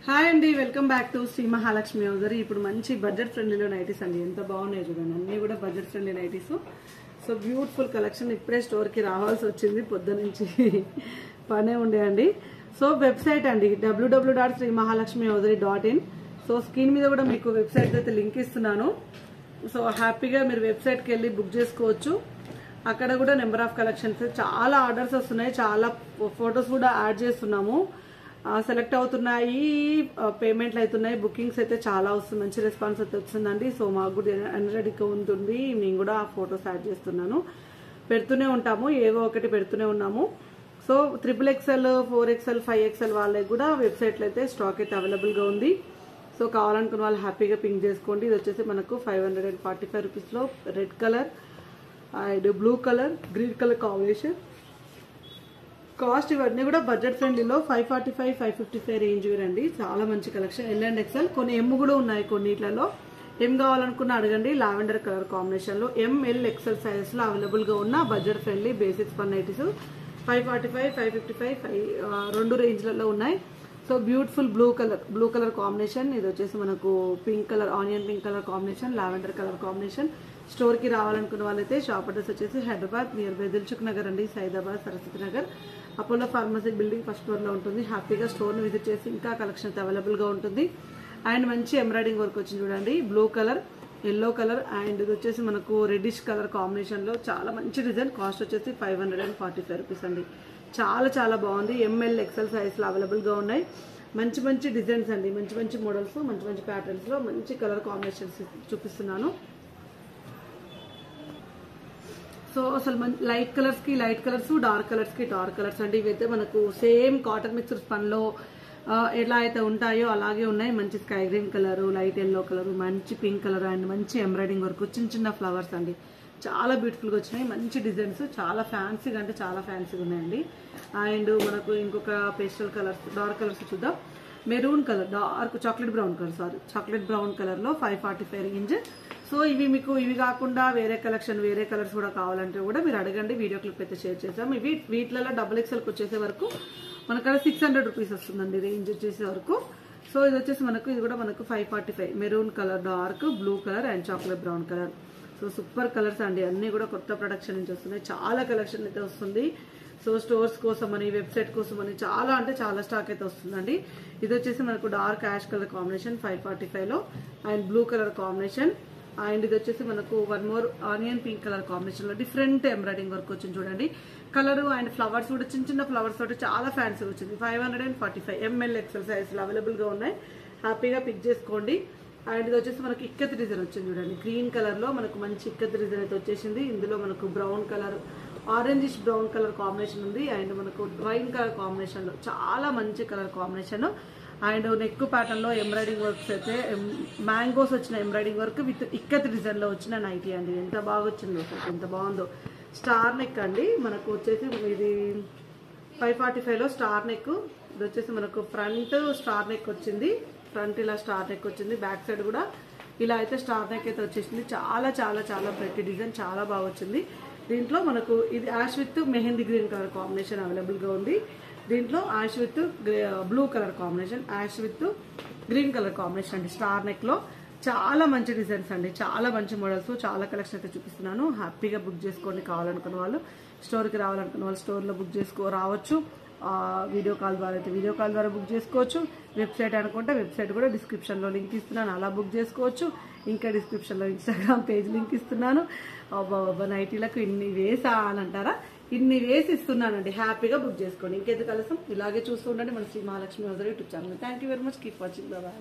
Hi అండి, welcome back to Sri Mahalakshmi hosiery. ఇప్పుడు మంచి బడ్జెట్ ఫ్రెండ్లీలో నైటీస్ అండి. ఎంత బాగున్నాయి చూడండి, అన్నీ కూడా budget friendly nighties. So beautiful collection. ఇప్పుడే స్టోర్కి రావాల్సి వచ్చింది, పొద్దు నుంచి పనే ఉండేయండి. సో వెబ్సైట్ అండి www.srimahalakshmihosari.in. సో స్క్రీన్ మీద కూడా మీకు వెబ్సైట్ అయితే లింక్ ఇస్తున్నాను. సో హ్యాపీగా మీరు వెబ్సైట్కి వెళ్ళి బుక్ చేసుకోవచ్చు. అక్కడ కూడా నెంబర్ ఆఫ్ కలెక్షన్స్, చాలా ఆర్డర్స్ వస్తున్నాయి, చాలా ఫొటోస్ కూడా యాడ్ చేస్తున్నాము. సెలెక్ట్ అవుతున్నాయి, పేమెంట్లు అవుతున్నాయి, బుకింగ్స్ అయితే చాలా వస్తుంది, మంచి రెస్పాన్స్ అయితే వచ్చిందండి. సో మాకు కూడా ఎనర్జెటిక్గా ఉంటుంది. మేము కూడా ఆ ఫొటోస్ యాడ్ చేస్తున్నాను, పెడుతూనే ఉంటాము, ఏవో ఒకటి పెడుతూనే ఉన్నాము. సో XXL, 4XL, 5XL వాళ్ళకి కూడా వెబ్సైట్లో అయితే స్టాక్ అయితే అవైలబుల్గా ఉంది. సో కావాలనుకున్న వాళ్ళు హ్యాపీగా పింక్ చేసుకోండి. ఇది వచ్చేసి మనకు 545 రూపీస్లో red colour and blue colour, green colour combination. Cost ఇవన్నీ కూడా బడ్జెట్ ఫ్రెండ్లీలో 545, 555 రేంజ్ వేరండి. చాలా మంచి కలెక్షన్. L and XL, కొన్ని M కూడా ఉన్నాయి కొన్నిట్లలో. M కావాలనుకున్న అడగండి. లావెండర్ కలర్ కాంబినేషన్లో ML, XL సైజెస్లో అవైలబుల్గా ఉన్న budget friendly basics per nighties 545, 555 రెండు రేంజ్లలో ఉన్నాయి. So beautiful blue colour combination. ఇది వచ్చేసి మనకు pink colour, onion pink colour combination, lavender colour combination. స్టోర్కి రావాలనుకున్న వాళ్ళైతే షాప్ అడ్రస్ వచ్చేసి హైదరాబాద్ నియర్ బై దిల్సుఖ్ నగర్ అండి, Saidabad, Saraswati Nagar, Apollo pharmacy building first ఫ్లోర్లో ఉంటుంది. హ్యాపీగా స్టోర్ని విజిట్ చేసి ఇంకా కలెక్షన్ అయితే అవైలబుల్గా ఉంటుంది. అండ్ మంచి ఎంబ్రాయిడింగ్ వర్క్ వచ్చింది చూడండి, blue colour, yellow colour and ఇది వచ్చేసి మనకు రెడ్డిష్ కలర్ కాంబినేషన్లో చాలా మంచి డిజైన్. కాస్ట్ వచ్చేసి 545 రూపీస్ అండి. చాలా చాలా బాగుంది. ML, XL సైజ్లో అవైలబుల్గా ఉన్నాయి. మంచి మంచి డిజైన్స్ అండి, మంచి మంచి మోడల్స్, మంచి మంచి ప్యాటర్న్స్లో మంచి కలర్ కాంబినేషన్స్ చూపిస్తున్నాను. సో అసలు లైట్ కలర్స్కి లైట్ కలర్స్, డార్క్ కలర్స్కి డార్క్ కలర్స్ అండి. ఇవైతే మనకు సేమ్ కాటన్ మిక్స్డ్ స్పన్లో ఎలా అయితే ఉంటాయో అలాగే ఉన్నాయి. మంచి sky green colour, light yellow colour, మంచి పింక్ కలర్ అండ్ మంచి ఎంబ్రాయిడింగ్ వర్క్, చిన్న చిన్న ఫ్లవర్స్ అండి. చాలా బ్యూటిఫుల్గా వచ్చినాయి, మంచి డిజైన్స్, చాలా ఫ్యాన్సీగా అంటే చాలా ఫ్యాన్సీగా ఉన్నాయండి. అండ్ మనకు ఇంకొక పేస్టల్ కలర్స్, డార్క్ కలర్స్ చూద్దాం. Maroon colour, dark chocolate brown కలర్లో 545 రేంజ్. సో ఇవి కాకుండా వేరే కలర్స్ కూడా కావాలంటే కూడా మీరు అడగండి, వీడియో క్లిప్ అయితే షేర్ చేసాం. వీటిలలో XXLకి వచ్చేసే వరకు మనకు 600 రూపీస్ వస్తుందండి రేంజ్ వచ్చేసే వరకు. సో ఇది వచ్చేసి ఇది కూడా మనకు 545. Maroon colour, dark blue colour and chocolate brown colour. So super colours అండి, అన్ని కూడా కొత్త ప్రొడక్షన్ నుంచి వస్తున్నాయి. చాలా కలెక్షన్ అయితే వస్తుంది. సో స్టోర్స్ కోసం అని, వెబ్సైట్ కోసం అని చాలా అంటే చాలా స్టాక్ అయితే వస్తుందండి. ఇది వచ్చేసి మనకు డార్క్ యాష్ కలర్ కాంబినేషన్ 545లో and blue colour combination. And ఇది వచ్చేసి మనకు one more onion pink colour combination లో డిఫరెంట్ ఎంబ్రాయిడింగ్ వర్క్ వచ్చింది చూడండి. కలర్ అండ్ ఫ్లవర్స్ కూడా చిన్న చిన్న ఫ్లవర్స్ తోటి చాలా ఫ్యాన్సీ వచ్చింది. 545 ML, XL సైజెస్లో అవైలబుల్ గా ఉన్నాయి. హ్యాపీగా పిక్ చేసుకోండి. అండ్ ఇది వచ్చేసి మనకి ఇక్కత్ డిజైన్ వచ్చింది చూడండి, గ్రీన్ కలర్ లో మనకు మంచి ఇక్కత్ డిజైన్ అయితే వచ్చేసింది. ఇందులో మనకు brown colour, orangish brown colour combination ఉంది. అండ్ మనకు వైన్ కలర్ కాంబినేషన్ లో చాలా మంచి colour combination. And neck pattern లో ఎంబ్రాయిడింగ్ వర్క్స్ అయితే మ్యాంగోస్ వచ్చిన embroidering work with ikat design లో వచ్చిన నైటీ అండి. ఎంత బాగా వచ్చిందో, ఎంత బాగుందో. స్టార్ నెక్ అండి మనకు వచ్చేసి ఇది 545లో స్టార్ నెక్. ఇది వచ్చేసి మనకు ఫ్రంట్ స్టార్ నెక్ వచ్చింది, ఫ్రంట్ ఇలా స్టార్ నెక్ వచ్చింది, బ్యాక్ సైడ్ కూడా ఇలా అయితే స్టార్ నెక్ అయితే వచ్చేసింది. చాలా చాలా చాలా ప్రతి డిజైన్ చాలా బాగా వచ్చింది. దీంట్లో మనకు ఇది ash with mehndi green colour combination అవైలబుల్గా ఉంది. దీంట్లో ash with blue colour combination, ash with green colour combination అండి. స్టార్ నెక్ లో చాలా మంచి డిజైన్స్ అండి, చాలా మంచి మోడల్స్, చాలా కలెక్షన్ అయితే చూపిస్తున్నాను. హ్యాపీగా బుక్ చేసుకోండి. కావాలనుకున్న వాళ్ళు స్టోర్కి రావాలనుకున్న వాళ్ళు స్టోర్లో బుక్ రావచ్చు. వీడియో కాల్ ద్వారా అయితే వీడియో కాల్ ద్వారా బుక్ చేసుకోవచ్చు. వెబ్సైట్ అనుకుంటే వెబ్సైట్ కూడా డిస్క్రిప్షన్లో లింక్ ఇస్తున్నాను, అలా బుక్ చేసుకోవచ్చు. ఇంకా డిస్క్రిప్షన్లో ఇన్స్టాగ్రామ్ పేజ్ లింక్ ఇస్తున్నాను. నైటీలకు ఇన్ని వేసా అని అంటారా, ఇన్ని వేసి ఇస్తున్నానండి. హ్యాపీగా బుక్ చేసుకోండి. ఇంకెందుకు కలసం, ఇలాగే చూస్తూ ఉండండి మన Shri Mahalakshmi hosiery YouTube channel. Thank you very much. Keep watching. Bye.